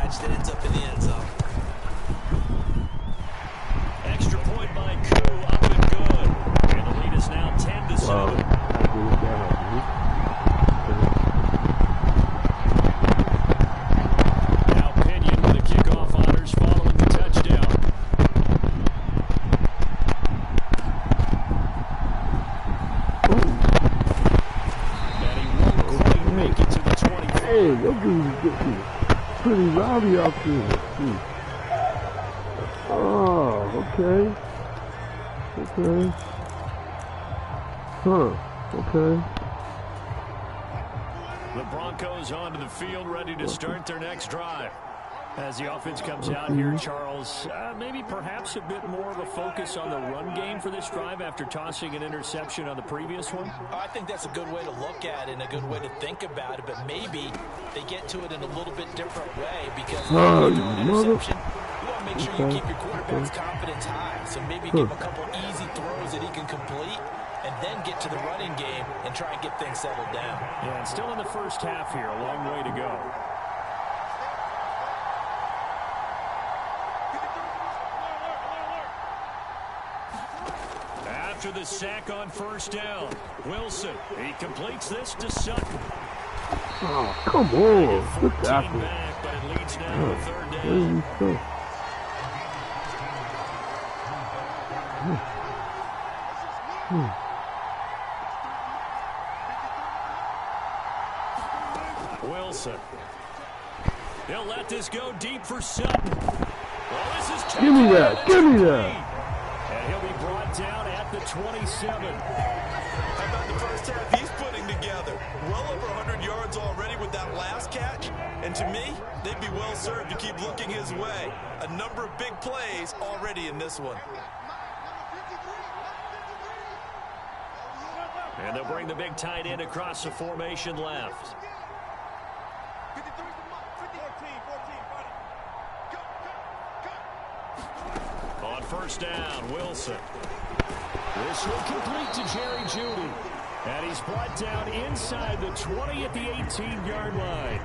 catch that ends up in the end zone. Extra point by Koo, up and good. And the lead is now 10-7. Now Pinion with the kickoff honors following the touchdown. And he won't quite make it to the 25. Hey, that dude's getting pretty rowdy out there. Oh, okay. Okay. Huh. Okay. The Broncos onto the field, ready to start their next drive. As the offense comes out here, Charles, maybe perhaps a bit more of a focus on the run game for this drive after tossing an interception on the previous one? I think that's a good way to look at it and a good way to think about it, but maybe they get to it in a little bit different way because when you do an interception, you want to make sure you keep your quarterback's confidence high. So maybe give him a couple easy throws that he can complete and then get to the running game and try and get things settled down. Yeah, and still in the first half here, a long way to go. After the sack on first down, Wilson, he completes this to Sutton. Oh, come on. Good tackle. Back, but it leads now to third down. Wilson. He'll let this go deep for Sutton. Well, this is give me that. Give me that. And he'll be brought down at the 27. How about the first half he's putting together? Well over 100 yards already with that last catch. And to me, they'd be well served to keep looking his way. A number of big plays already in this one. And they'll bring the big tight end across the formation left. On first down, Wilson. This will complete to Jerry Jeudy. And he's brought down inside the 20 at the 18-yard line.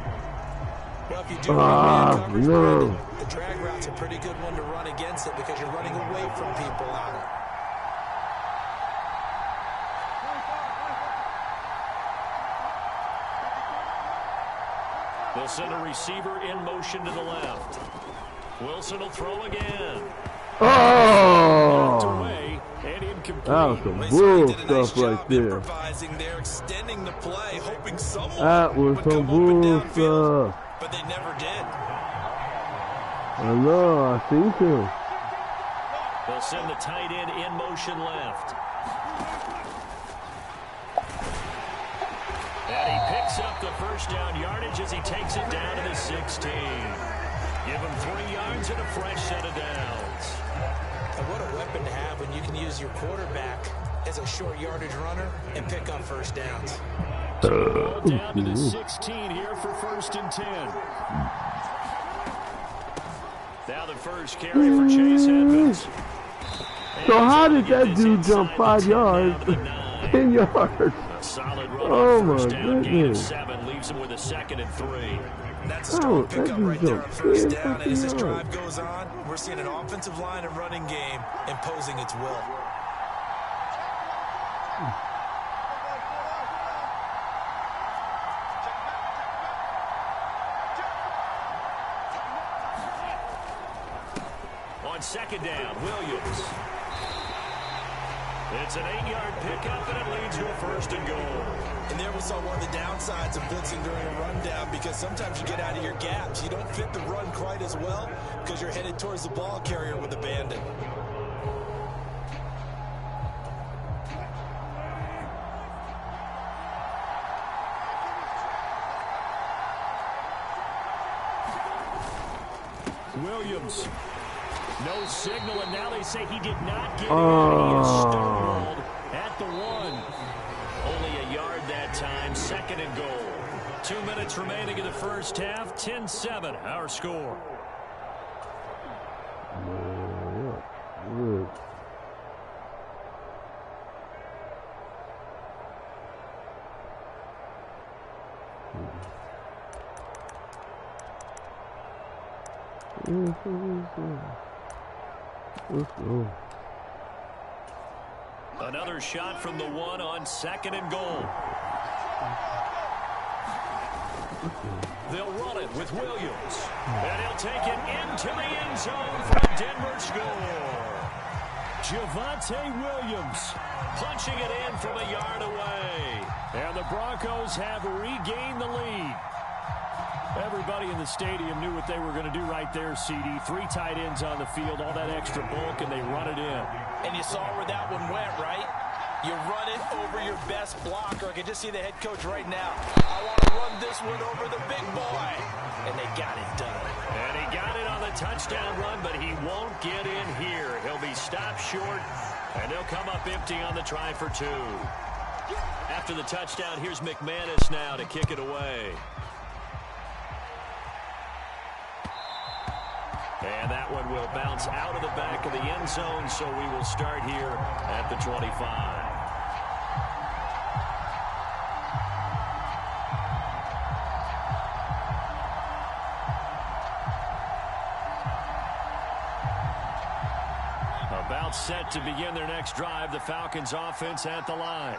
Well, if you do coverage, Brandon, the drag route's a pretty good one to run against it because you're running away from people on it. They'll send a receiver in motion to the left. Wilson will throw again. Oh! That was some bull stuff right there. They're extending the play, hoping someone that was some bull stuff. But they never did. I know, I see him. They'll send the tight end in motion left. And he picks up the first down yardage as he takes it down to the 16. Give him 3 yards and a fresh set of downs. And what a weapon to have when you can use your quarterback as a short yardage runner and pick up first downs. Ball down to the 16 here for 1st and 10. Now the first carry for Chase Edmonds. So how did that dude jump 5 yards? 10 yards. Solid run oh on first my down, gain of goodness. 7, leaves him with a 2nd and 3. That's a strong pickup right there on first down. And as this drive goes on, we're seeing an offensive line and running game imposing its will. On 2nd down, Williams. It's an 8-yard pickup, and it leads to a 1st and goal. And there we saw one of the downsides of blitzing during a rundown because sometimes you get out of your gaps. You don't fit the run quite as well because you're headed towards the ball carrier with abandon. Williams. No signal, and now they say he did not get in. He is stonewalled at the 1. Only a yard that time, 2nd and goal. 2 minutes remaining in the first half, 10-7, our score. Let's go. Another shot from the 1 on 2nd and goal. They'll run it with Williams. And he'll take it into the end zone for a Denver score. Javonte Williams punching it in from a yard away. And the Broncos have regained the lead. Everybody in the stadium knew what they were going to do right there, CD. 3 tight ends on the field, all that extra bulk, and they run it in. And you saw where that one went, right? You run it over your best blocker. I can just see the head coach right now. I want to run this one over the big boy. And they got it done. And he got it on the touchdown run, but he won't get in here. He'll be stopped short, and they'll come up empty on the try for 2. After the touchdown, here's McManus now to kick it away. And that one will bounce out of the back of the end zone, so we will start here at the 25. About set to begin their next drive, the Falcons offense at the line.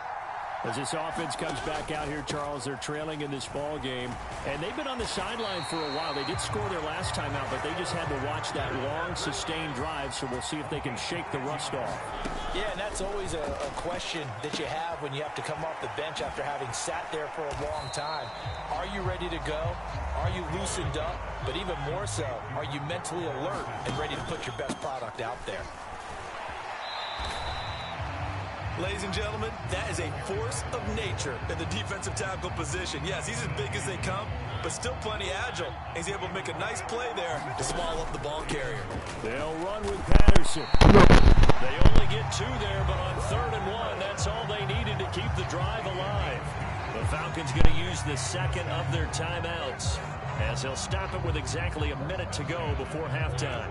As this offense comes back out here, Charles, they're trailing in this ball game, and they've been on the sideline for a while. They did score their last time out, but they just had to watch that long, sustained drive, so we'll see if they can shake the rust off. Yeah, and that's always a question that you have when you have to come off the bench after having sat there for a long time. Are you ready to go? Are you loosened up? But even more so, are you mentally alert and ready to put your best product out there? Ladies and gentlemen, that is a force of nature in the defensive tackle position. Yes, he's as big as they come, but still plenty agile. He's able to make a nice play there to swallow up the ball carrier. They'll run with Patterson. They only get 2 there, but on 3rd and 1, that's all they needed to keep the drive alive. The Falcons going to use the 2nd of their timeouts, as they'll stop it with exactly a minute to go before halftime.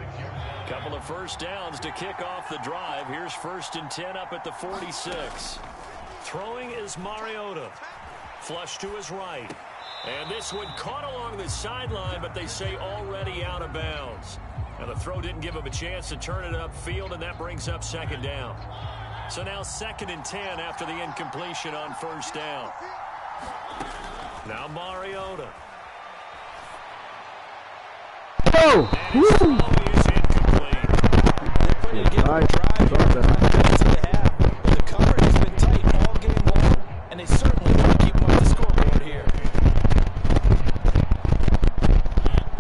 Couple of first downs to kick off the drive. Here's 1st and 10 up at the 46. Throwing is Mariota. Flush to his right. And this one caught along the sideline, but they say already out of bounds. Now the throw didn't give him a chance to turn it upfield, and that brings up 2nd down. So now 2nd and 10 after the incompletion on 1st down. Now Mariota. Oh! And his throw is incomplete. They're putting together a drive here. The cover has been tight all game long, and they certainly want to keep them on the scoreboard here.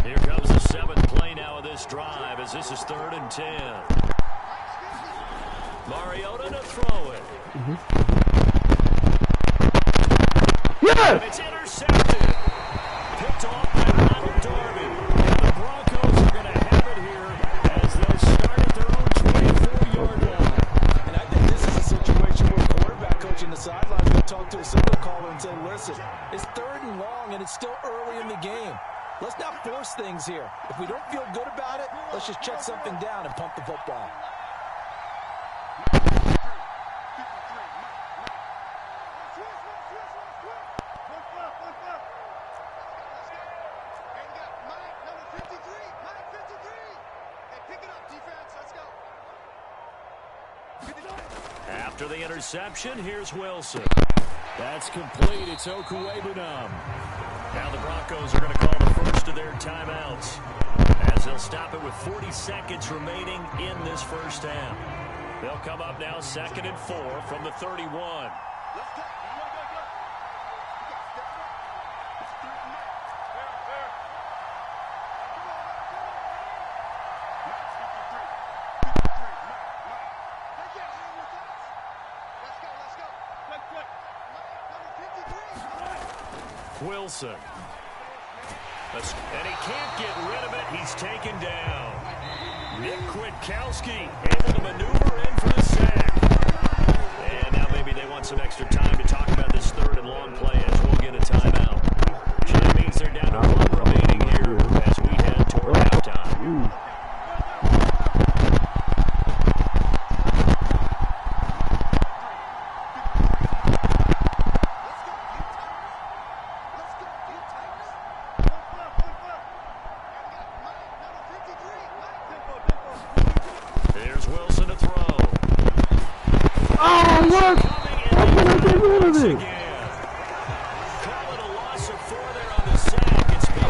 Here comes the 7th play now of this drive, as this is 3rd and 10. Mariota to throw it. Yes! And it's intercepted. Picked off by Ronald Darby. And the Broncos are going to have it here as they'll start at their own 24-yard line. And I think this is a situation where a quarterback coach in the sidelines will talk to a signal caller and say, listen, it's 3rd and long, and it's still early in the game. Let's not force things here. If we don't feel good about it, let's just check something down and pump the football. After the interception, here's Wilson. That's complete. It's Okuwebunam. Now the Broncos are going to call the first of their timeouts, as they'll stop it with 40 seconds remaining in this first half. They'll come up now 2nd and 4 from the 31. Wilson. And he can't get rid of it. He's taken down. Nick Kwiatkowski able to maneuver in for the sack. And now maybe they want some extra time to talk about this 3rd and long play, as we'll get a timeout. So that means they're down to 1 remaining here as we head toward halftime. rid of it. Call it a loss of 4 there on the sack. It's been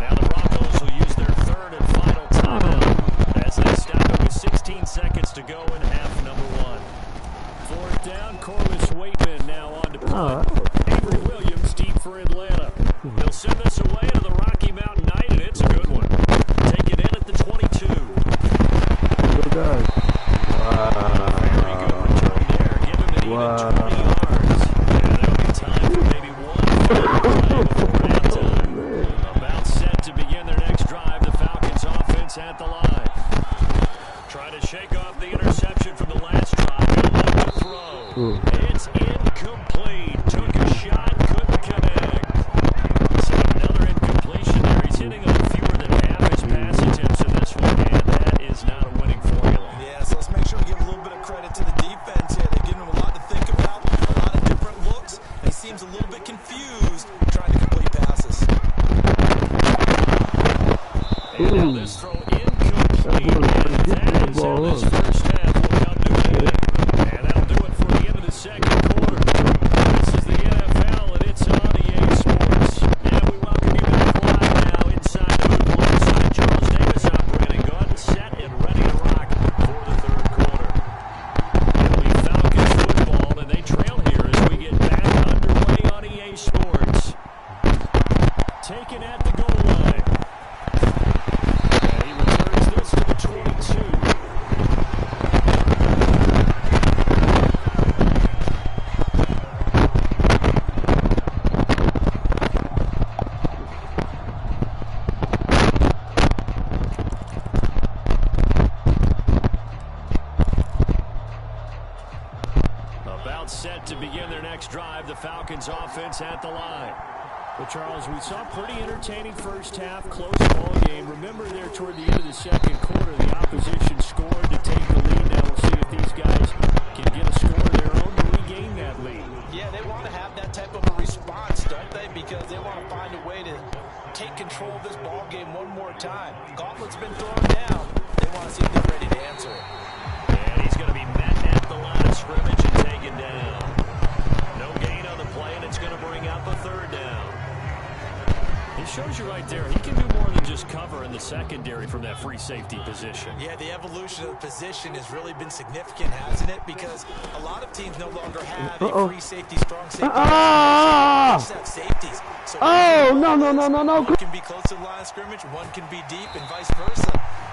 now the Broncos will use their third and final timeout as they stop it with 16 seconds to go in half number 1. Fourth down, Corliss Waitman now on to punt. Avery Williams deep for Atlanta. They'll send this away to the Rocky Mountain Night, and it's a good one. Take it in at the 22. Good guys. Very good return there. Give him an even 20 yards. And there'll be time for maybe one final play before halftime. About set to begin their next drive. The Falcons offense at the line. Trying to shake off the interception from the last drive. He'll look to throw. It's incomplete. Took a shot, couldn't connect. So another incompletion there. He's hitting on fewer than half his pass attempts in this one, and that is not a winning formula. Yeah, so let's make sure we give a little bit of credit to the defense here. They're giving him a lot to think about, a lot of different looks, and he seems a little bit confused trying to complete passes. And now this throw incomplete, and that is how this first half will come to an end. And that'll do it for the end of the second quarter. This is the NFL, and it's on EA Sports. And we welcome you back live now inside the hoop alongside Charles Davis operating good, set, and ready to rock for the third quarter. It'll be Falcons football, and they trail here as we get back underway on EA Sports. Taken at the goal line. And he returns this to the 22. About set to begin their next drive. The Falcons offense at the line. Well, Charles, we saw a pretty entertaining first half, close ball game. Remember there toward the end of the second quarter, the opposition scored to take the lead. Now we'll see if these guys can get a score of their own to regain that lead. Yeah, they want to have that type of a response, don't they? Because they want to find a way to take control of this ball game one more time. Gauntlet's been thrown down. They want to see if they're ready to answer it. And he's going to be met at the line of scrimmage and taken down. No gain on the play, and it's going to bring up a third down. It shows you right there, he can do more than just cover in the secondary from that free safety position. Yeah, the evolution of the position has really been significant, hasn't it? Because a lot of teams no longer have a free safety, strong safety. Have safeties. So no. One can be close to the line of scrimmage, one can be deep, and vice versa.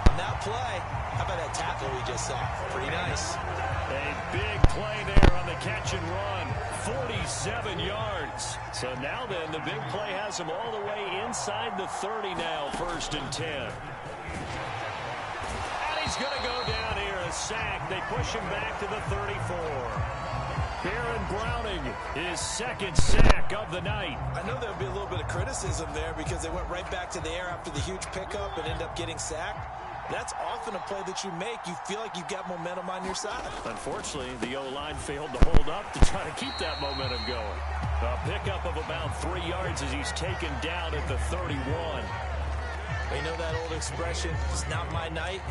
On that play, how about that tackle we just saw? Pretty nice. A big play there on the catch and run. 47 yards. So now then, the big play has him all the way inside the 30 now, 1st and 10. And he's going to go down here, a sack. They push him back to the 34. Aaron Browning, his second sack of the night. I know there'll be a little bit of criticism there because they went right back to the air after the huge pickup and ended up getting sacked. That's often a play that you make. You feel like you've got momentum on your side. Unfortunately, the O-line failed to hold up to try to keep that momentum going. A pickup of about 3 yards as he's taken down at the 31. You know that old expression, it's not my night?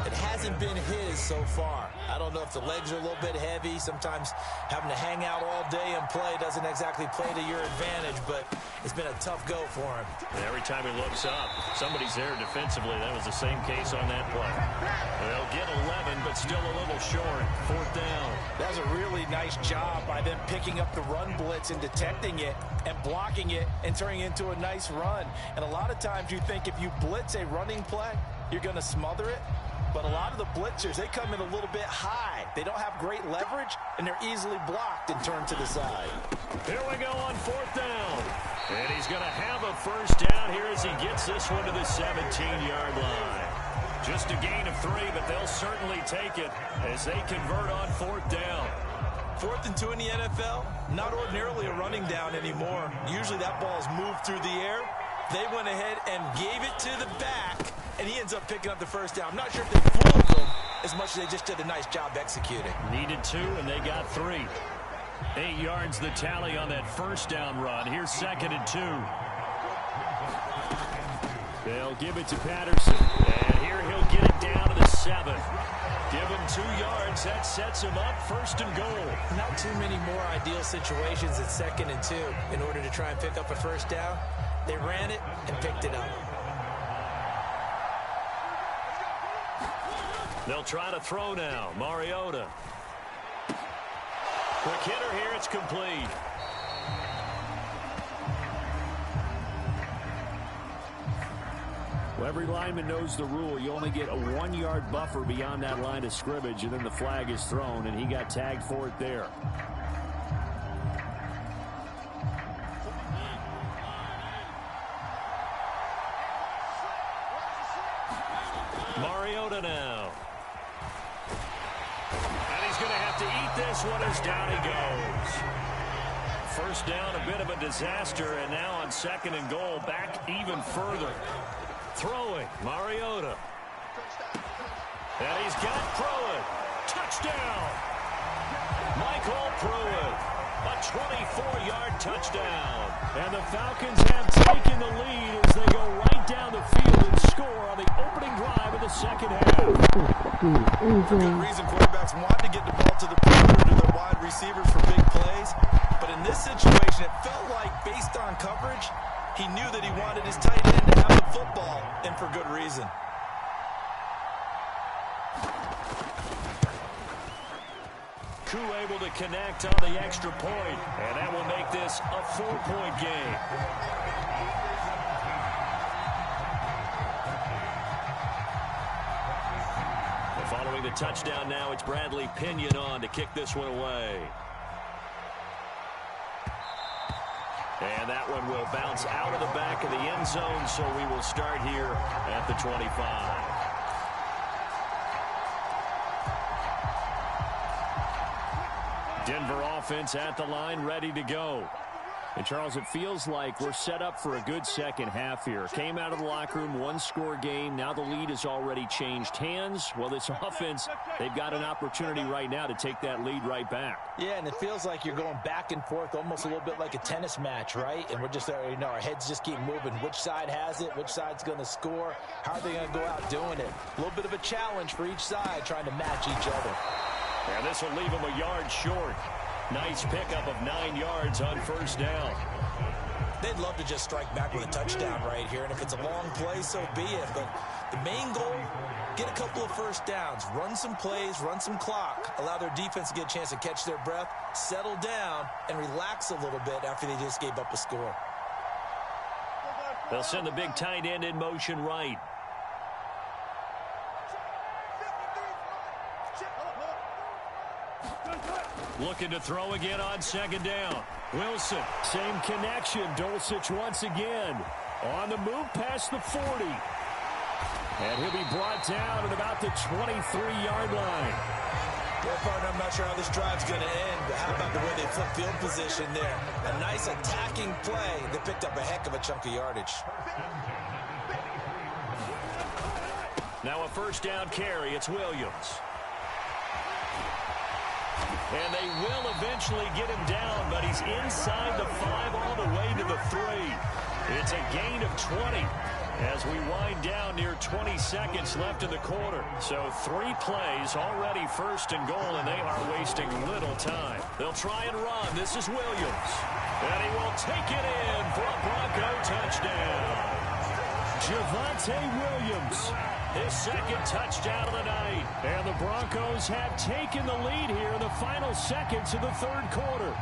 It hasn't been his so far. I don't know if the legs are a little bit heavy. Sometimes having to hang out all day and play doesn't exactly play to your advantage, but it's been a tough go for him. And every time he looks up, somebody's there defensively. That was the same case on that play. They'll get 11, but still a little short. 4th down. That was a really nice job by them picking up the run blitz and detecting it and blocking it and turning it into a nice run. And a lot of times you think if you blitz a running play, you're going to smother it. But a lot of the blitzers, they come in a little bit high. They don't have great leverage, and they're easily blocked and turned to the side. Here we go on 4th down. And he's going to have a first down here as he gets this one to the 17-yard line. Just a gain of 3, but they'll certainly take it as they convert on 4th down. 4th and 2 in the NFL, not ordinarily a running down anymore. Usually that ball is moved through the air. They went ahead and gave it to the back, and he ends up picking up the first down. I'm not sure if they fooled them as much as they just did a nice job executing. Needed 2, and they got 3. 8 yards the tally on that first down run. Here's 2nd and 2. They'll give it to Patterson. And here he'll get it down to the 7. Give him 2 yards. That sets him up 1st and goal. Not too many more ideal situations at 2nd and 2 in order to try and pick up a 1st down. They ran it and picked it up. They'll try to throw now. Mariota. Quick hitter here. It's complete. Well, every lineman knows the rule. You only get a 1-yard buffer beyond that line of scrimmage, and then the flag is thrown, and he got tagged for it there. Mariota now. And he's going to have to eat this one as down he goes. 1st down, a bit of a disaster, and now on 2nd and goal, back even further. Throwing, Mariota. And he's got Pruitt. Touchdown! Michael Pruitt. A 24-yard touchdown. And the Falcons have taken the lead as they go right down the field and score on the opening drive of the 2nd half. For good reason, quarterbacks want to get the ball to the perimeter to their wide receivers for big plays. But in this situation, it felt like, based on coverage, he knew that he wanted his tight end to have the football, and for good reason. Koo able to connect on the extra point, and that will make this a 4-point game. Following the touchdown now, it's Bradley Pinion on to kick this one away. And that one will bounce out of the back of the end zone, so we will start here at the 25. Denver offense at the line, ready to go. And, Charles, it feels like we're set up for a good 2nd half here. Came out of the locker room, 1-score game. Now the lead has already changed hands. Well, this offense, they've got an opportunity right now to take that lead right back. Yeah, and it feels like you're going back and forth, almost a little bit like a tennis match, right? And we're just, our heads just keep moving. Which side has it? Which side's going to score? How are they going to go out doing it? A little bit of a challenge for each side, trying to match each other. And this will leave them a yard short. Nice pickup of 9 yards on 1st down. They'd love to just strike back with a touchdown right here, and if it's a long play, so be it. But the main goal, get a couple of 1st downs, run some plays, run some clock, allow their defense to get a chance to catch their breath, settle down, and relax a little bit after they just gave up a score. They'll send the big tight end in motion right. Looking to throw again on 2nd down. Wilson, same connection. Dulcich once again. On the move past the 40. And he'll be brought down at about the 23-yard line. Well, partner, I'm not sure how this drive's going to end, but how about the way they flip field position there? A nice attacking play that picked up a heck of a chunk of yardage. Now a 1st down carry. It's Williams. And they will eventually get him down, but he's inside the 5 all the way to the 3. It's a gain of 20 as we wind down near 20 seconds left in the quarter. So 3 plays, already 1st and goal, and they are wasting little time. They'll try and run. This is Williams. And he will take it in for a Bronco touchdown. Javonte Williams, his 2nd touchdown of the night. And the Broncos have taken the lead here in the final seconds of the 3rd quarter.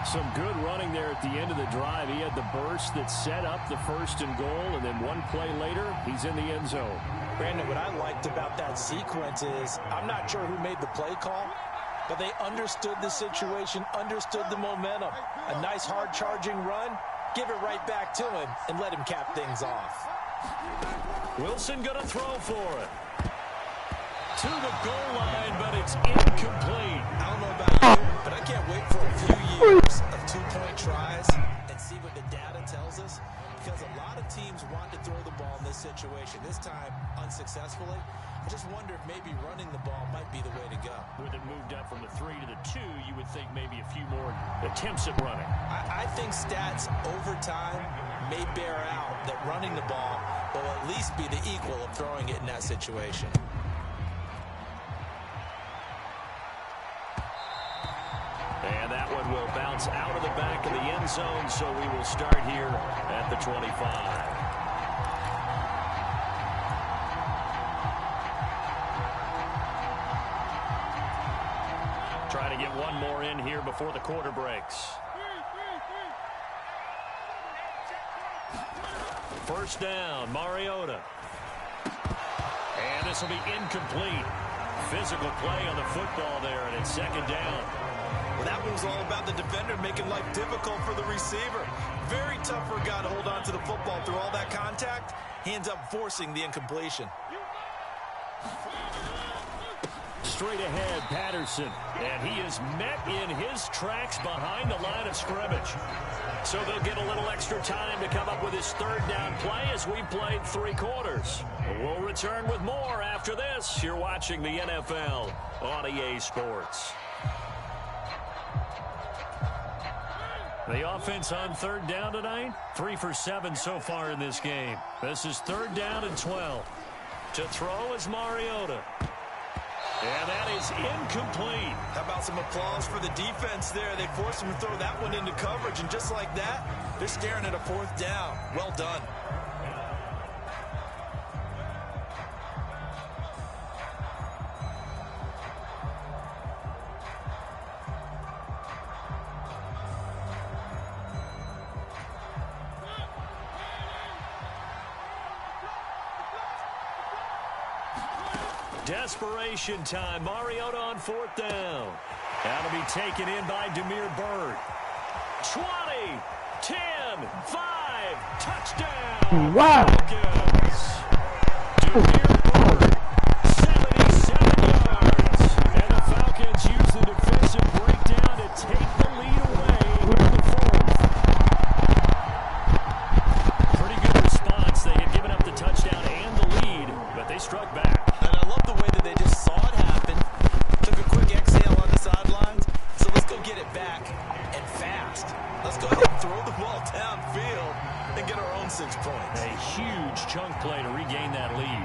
Some good running there at the end of the drive. He had the burst that set up the 1st and goal, and then 1 play later, he's in the end zone. Brandon, what I liked about that sequence is, I'm not sure who made the play call, but they understood the situation, understood the momentum. A nice hard-charging run. Give it right back to him and let him cap things off. Wilson going to throw for it. To the goal line, but it's incomplete. I don't know about you, but I can't wait for a few years of 2-point tries and see what the data tells us, because a lot of teams want to throw the ball in this situation. This time, unsuccessfully. I just wonder if maybe running the ball might be the way to go. With it moved up from the 3 to the 2, you would think maybe a few more attempts at running. I think stats over time maybe bear out that running the ball will at least be the equal of throwing it in that situation. And that one will bounce out of the back of the end zone, so we will start here at the 25. Try to get one more in here before the quarter breaks. First down, Mariota. And this will be incomplete. Physical play on the football there, and it's second down. Well, that was all about the defender making life difficult for the receiver. Very tough for a guy to hold on to the football through all that contact. He ends up forcing the incompletion. Straight ahead, Patterson. And he is met in his tracks behind the line of scrimmage. So they'll get a little extra time to come up with his third down play as we played 3 quarters. We'll return with more after this. You're watching the NFL on EA Sports. The offense on third down tonight, 3 for 7 so far in this game. This is third down and 12. To throw is Mariota. And that is incomplete. How about some applause for the defense there? They forced him to throw that one into coverage, and just like that, they're staring at a 4th down. Well done. Desperation time. Mariota on 4th down. That'll be taken in by Demir Bird. 20, 10, 5, touchdown. Wow. Demir Bird, 77 yards. And the Falcons use the defensive breakdown to take the lead away in the 4th. Pretty good response. They had given up the touchdown and the lead, but they struck back. And I love the way that they just saw it happen, took a quick exhale on the sidelines. So let's go get it back, and fast. Let's go ahead and throw the ball downfield and get our own 6 points. A huge chunk play to regain that lead.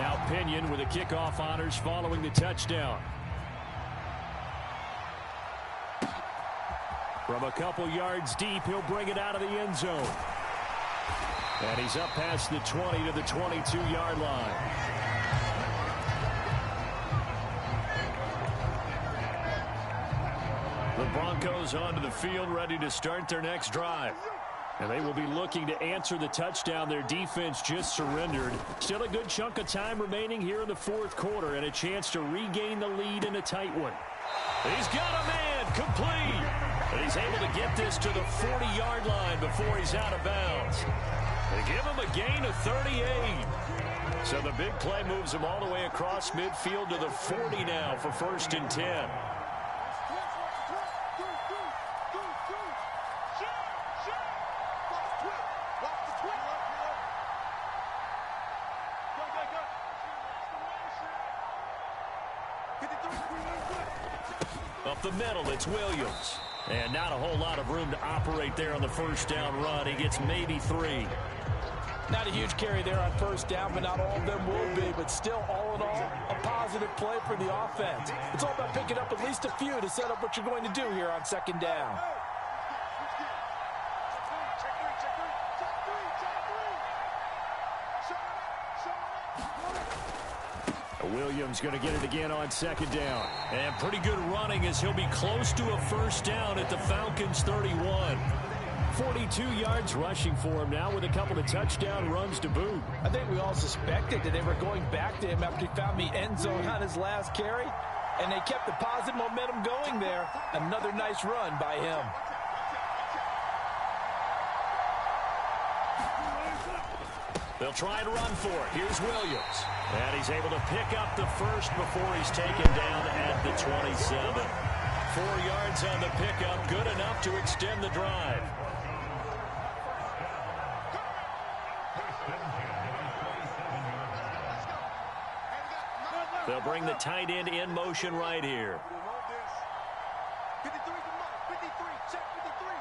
Now Pinion with the kickoff honors following the touchdown. From a couple yards deep, he'll bring it out of the end zone. And he's up past the 20 to the 22-yard line. The Broncos onto the field, ready to start their next drive. And they will be looking to answer the touchdown their defense just surrendered. Still a good chunk of time remaining here in the 4th quarter and a chance to regain the lead in a tight one. He's got a man, complete. And he's able to get this to the 40-yard line before he's out of bounds. They give him a gain of 38. So the big play moves him all the way across midfield to the 40 now for 1st and 10. Up the middle, it's Williams. And not a whole lot of room to operate there on the 1st down run. He gets maybe 3. Not a huge carry there on 1st down, but not all of them will be. But still, all in all, a positive play for the offense. It's all about picking up at least a few to set up what you're going to do here on 2nd down. Williams going to get it again on 2nd down. And pretty good running as he'll be close to a 1st down at the Falcons' 31. 42 yards rushing for him now with a couple of touchdown runs to boot. I think we all suspected that they were going back to him after he found the end zone on his last carry. And they kept the positive momentum going there. Another nice run by him. They'll try to run for it. Here's Williams. And he's able to pick up the 1st before he's taken down at the 27. 4 yards on the pickup. Good enough to extend the drive. They'll bring the tight end in motion right here. 53 from Mark. 53. Check 53.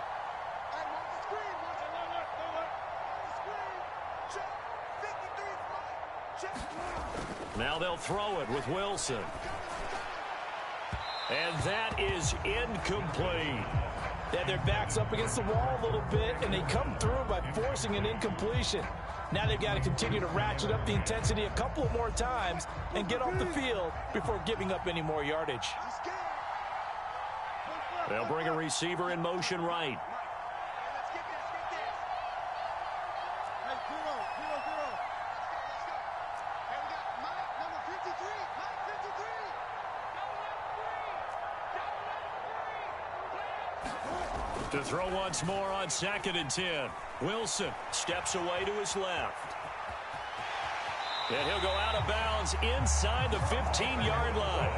Hey, watch the screen. Watch it. The screen. Check. 53 from Mark. Check. Now they'll throw it with Wilson. And that is incomplete. They had their backs up against the wall a little bit, and they come through by forcing an incompletion. Now they've got to continue to ratchet up the intensity a couple of more times and get off the field before giving up any more yardage. They'll bring a receiver in motion right. To throw once more on 2nd and 10. Wilson steps away to his left. And he'll go out of bounds inside the 15-yard line.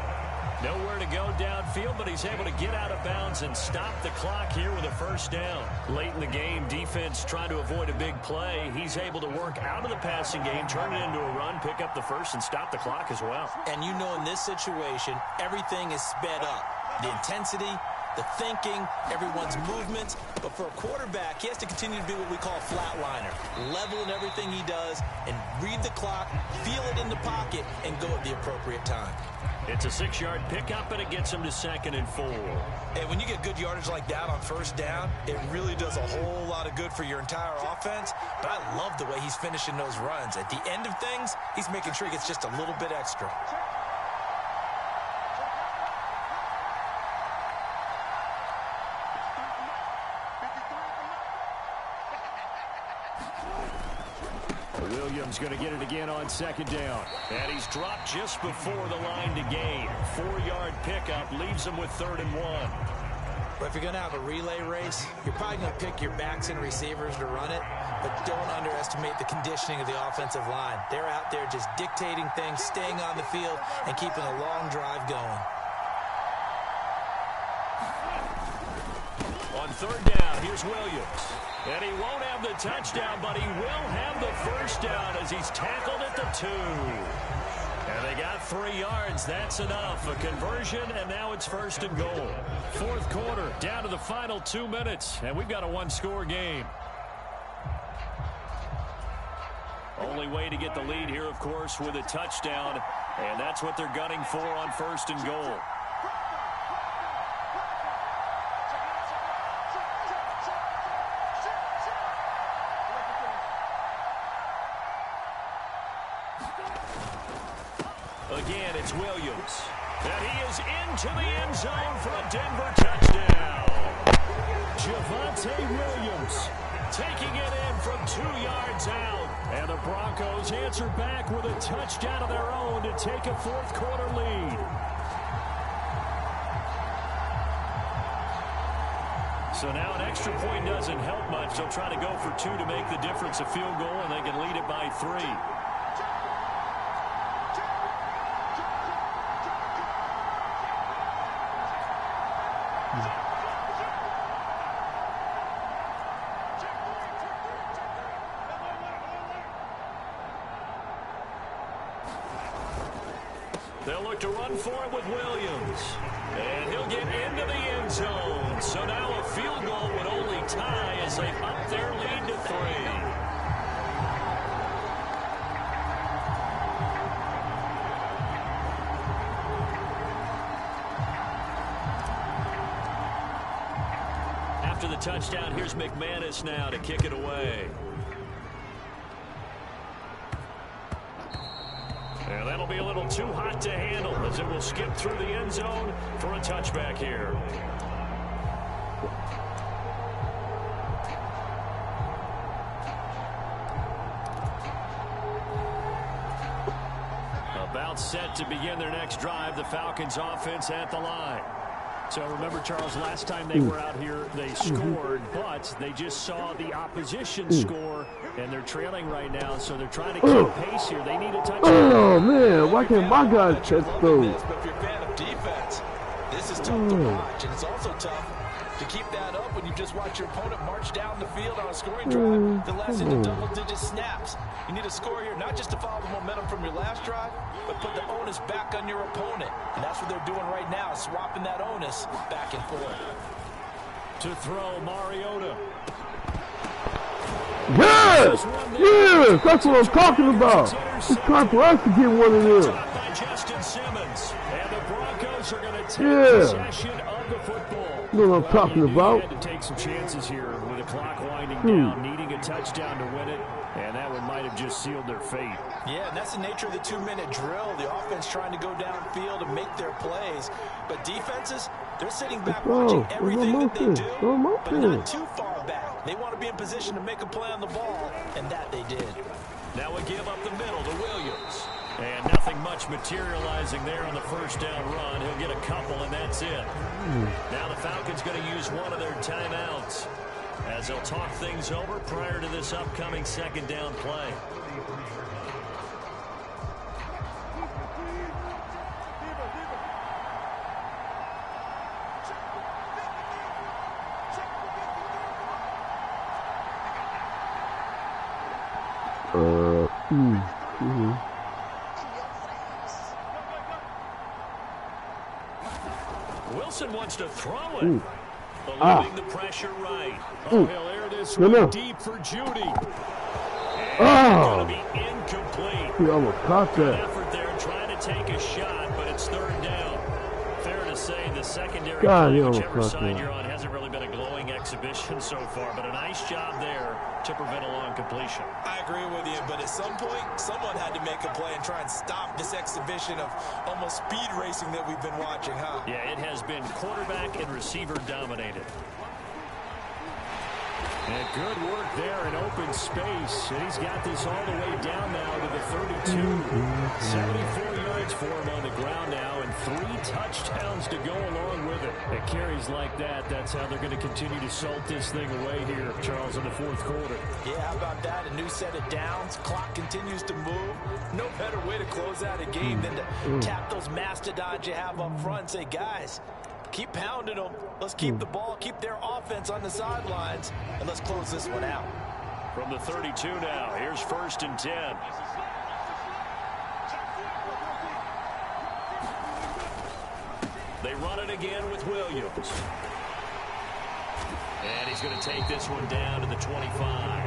Nowhere to go downfield, but he's able to get out of bounds and stop the clock here with a first down. Late in the game, defense trying to avoid a big play. He's able to work out of the passing game, turn it into a run, pick up the first, and stop the clock as well. And you know in this situation, everything is sped up. The intensity, the thinking, everyone's movements. But for a quarterback, he has to continue to be what we call a flatliner. Level in everything he does and read the clock, feel it in the pocket, and go at the appropriate time. It's a 6-yard pickup, and it gets him to 2nd and 4. And when you get good yardage like that on first down, it really does a whole lot of good for your entire offense. But I love the way he's finishing those runs. At the end of things, he's making sure he gets just a little bit extra. Williams going to get it again on 2nd down. And he's dropped just before the line to gain. 4-yard pickup leaves him with 3rd and 1. But if you're going to have a relay race, you're probably going to pick your backs and receivers to run it, but don't underestimate the conditioning of the offensive line. They're out there just dictating things, staying on the field, and keeping a long drive going. On 3rd down, here's Williams. And he won't have the touchdown, but he will have the first down as he's tackled at the 2. And they got 3 yards. That's enough. A conversion, and now it's 1st and goal. 4th quarter, down to the final 2 minutes, and we've got a 1-score game. Only way to get the lead here, of course, with a touchdown, and that's what they're gunning for on 1st and goal. Again, it's Williams. And he is into the end zone for a Denver touchdown. Javonte Williams taking it in from 2 yards out. And the Broncos answer back with a touchdown of their own to take a 4th quarter lead. So now an extra point doesn't help much. They'll try to go for 2 to make the difference a field goal, and they can lead it by 3. They'll look to run for it with Williams. And he'll get into the end zone. So now a field goal would only tie as they up their lead to 3. After the touchdown, here's McManus now to kick it away. And that'll be a little too hot to handle as it will skip through the end zone for a touchback here. About set to begin their next drive, the Falcons offense at the line. So remember, Charles, last time they were out here, they scored, but they just saw the opposition score, and they're trailing right now, so they're trying to keep pace here. They need a touchdown. Oh, man, why can't my guys catch those? But if you're a fan of defense, this is tough to watch, and it's also tough To keep that up when you just watch your opponent march down the field on a scoring drive that lasts into double-digit snaps. You need a score here, not just to follow the momentum from your last drive, but put the onus back on your opponent. And that's what they're doing right now, swapping that onus back and forth. To throw, Mariota. Yes! Yes! That's what I'm talking about. It's time for us to get one of them. By Justin Simmons. And the Broncos are going to take possession of the football. You know what I'm talking about. Had to take some chances here with the clock winding down, needing a touchdown to win it, and that one might have just sealed their fate. Yeah, and that's the nature of the 2-minute drill. The offense trying to go downfield and make their plays. But defenses, they're sitting back watching everything that they do, but not too far back. They want to be in position to make a play on the ball, and that they did. Now we give up the middle to Williams. And nothing much materializing there on the first down run. He'll get a couple, and that's it. Now the Falcons going to use one of their timeouts as they'll talk things over prior to this upcoming second down play. Wilson wants to throw it. Eluding the pressure right. Oh, he'll air this one deep for Judy. Going to be incomplete. He almost caught Good that. effort there trying to take a shot, but it's third down. Fair to say the secondary God, play, he almost whichever caught side that. you're on, hasn't really been a glowing exhibition so far, but a nice job there to prevent a long completion. I agree with you, but at some point, someone had to make a play and try and stop this exhibition of almost speed racing that we've been watching, huh? Yeah, it has been quarterback and receiver dominated. And good work there in open space. And he's got this all the way down now to the 32. 74 yards for him on the ground now and 3 touchdowns to go along with it. At carries like that, that's how they're going to continue to salt this thing away here, Charles, in the fourth quarter. Yeah, how about that? A new set of downs. Clock continues to move. No better way to close out a game than to tap those mastodons you have up front and say, guys, keep pounding them. Let's keep the ball, keep their offense on the sidelines, and let's close this one out. From the 32 now, here's 1st and 10. They run it again with Williams. And he's going to take this one down to the 25.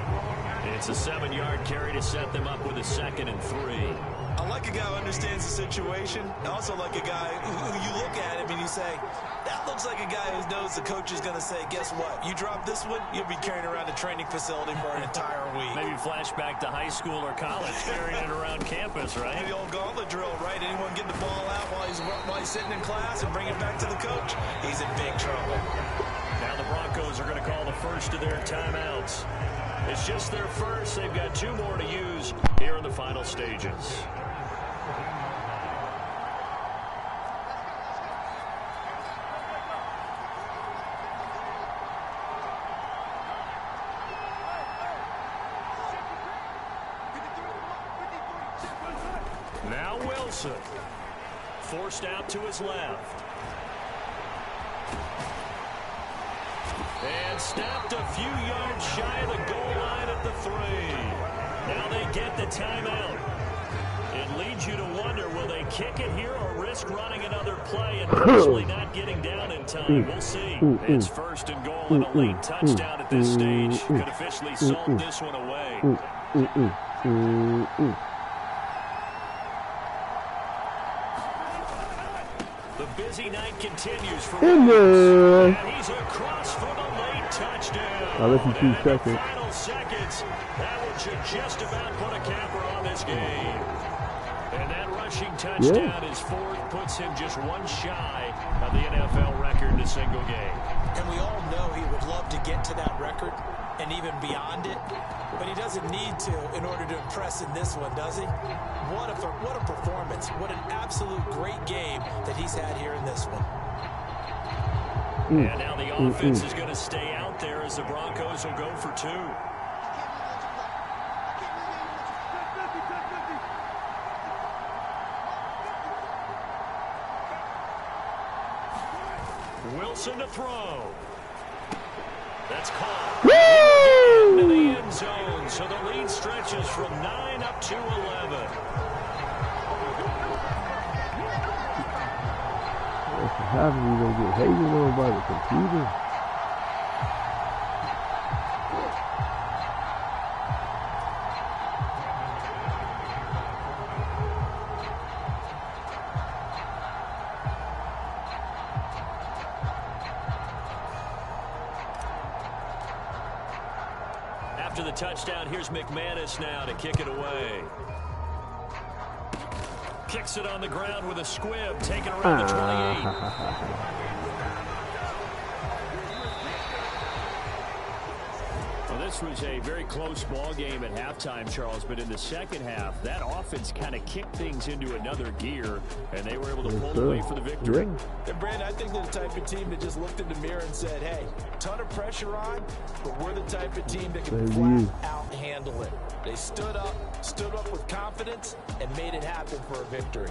It's a 7-yard carry to set them up with a 2nd and 3. I like a guy who understands the situation. I also like a guy who you look at him and you say, that looks like a guy who knows the coach is going to say, guess what? You drop this one, you'll be carrying around a training facility for an entire week. Maybe flashback to high school or college, carrying it around campus, right? The old gauntlet drill, right? Anyone get the ball out while he's sitting in class and bring it back to the coach? He's in big trouble. Now the Broncos are going to call the first of their timeouts. It's just their first. They've got 2 more to use here in the final stages. Now Wilson, forced out to his left. And snapped a few yards shy of the goal line at the 3. Now they get the timeout. It leads you to wonder, will they kick it here or risk running another play and potentially not getting down in time? We'll see. It's 1st and goal and a late touchdown at this stage. Could officially salt this one away. The busy night continues for Williams. And he's across for the late touchdown. I'll let you 2 seconds. Final seconds. That one should just about put a capper on this game. And that rushing touchdown is 4th, puts him just 1 shy of the NFL record in a single game. And we all know he would love to get to that record and even beyond it, but he doesn't need to in order to impress in this one, does he? What a performance. What an absolute great game that he's had here in this one. And now the offense is going to stay out there as the Broncos will go for 2. Wilson to throw. That's caught. Woo! Into the end zone. So the lead stretches from 9 up to 11. What's happening? You're going to get hated on by the computer. After the touchdown, here's McManus now to kick it away. Kicks it on the ground with a squib, taken around the 28. Well, this was a very close ball game at halftime, Charles, but in the second half, that offense kind of kicked things into another gear, and they were able to pull away for the victory. And Brandon, I think they're the type of team that just looked in the mirror and said, hey, ton of pressure on, but we're the type of team that can flat out handle it. They stood up with confidence, and made it happen for a victory.